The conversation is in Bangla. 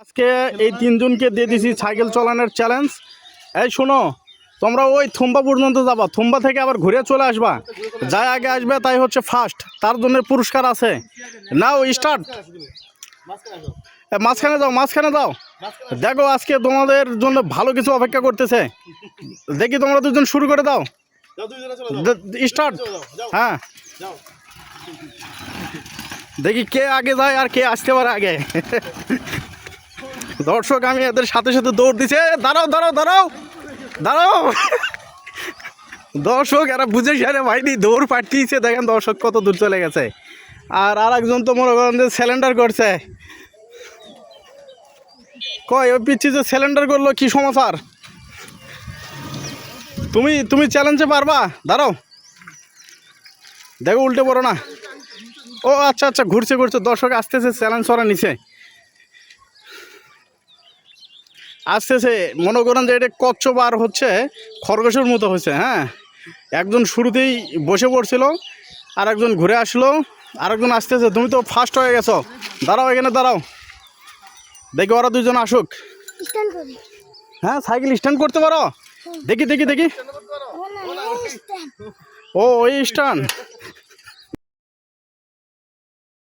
আজকে এই তিনজনকে দিয়ে দিছি সাইকেল চালানোর চ্যালেঞ্জ। এই শোনো, তোমরা ওই থুম্বা পর্যন্ত যাবা, থুম্বা থেকে আবার ঘুরে চলে আসবা। যাই আগে আসবে তাই হচ্ছে ফার্স্ট, তার জন্য পুরস্কার আছে। নাও স্টার্ট। মাঝখানে যাও, মাঝখানে যাও। দেখো আজকে তোমাদের জন্য ভালো কিছু অপেক্ষা করতেছে। দেখি তোমরা দুজন শুরু করে দাও। স্টার্ট। হ্যাঁ, দেখি কে আগে যায় আর কে আসতে পারে আগে। দর্শক আমি এদের সাথে সাথে দৌড় দিছে। দাঁড়াও দাঁড়াও দাঁড়াও দাঁড়াও। দর্শক এরা বুঝে সারে ভাইনি দৌড় পাঠিয়েছে। দেখেন দর্শক কত দূর চলে গেছে। আর একজন তো মনে করেন যে সিলিন্ডার করছে। কই ওই পিচ্ছি যে সিলিন্ডার করলো, কি সমাচার? তুমি চ্যালেঞ্জে পারবা? দাঁড়াও, দেখো উল্টে পড়ো না। ও আচ্ছা আচ্ছা, ঘুরছে ঘুরছে। দর্শক আসতেছে, চ্যালেঞ্জ করা নিচে আসতেছে। মনে করেন যে এটা কচ্ছপ আর হচ্ছে খরগোশের মতো হয়েছে। হ্যাঁ, একজন শুরুতেই বসে পড়ছিল, আর একজন ঘুরে আসলো, আর একজন আসতেছে। তুমি তো ফার্স্ট হয়ে গেছো। দাঁড়াও, এখানে দাঁড়াও, দেখি ওরা দুজন আসুক। হ্যাঁ, সাইকেল স্ট্যান্ড করতে পারো? দেখি দেখি দেখি। ও ওই স্ট্যান্ড।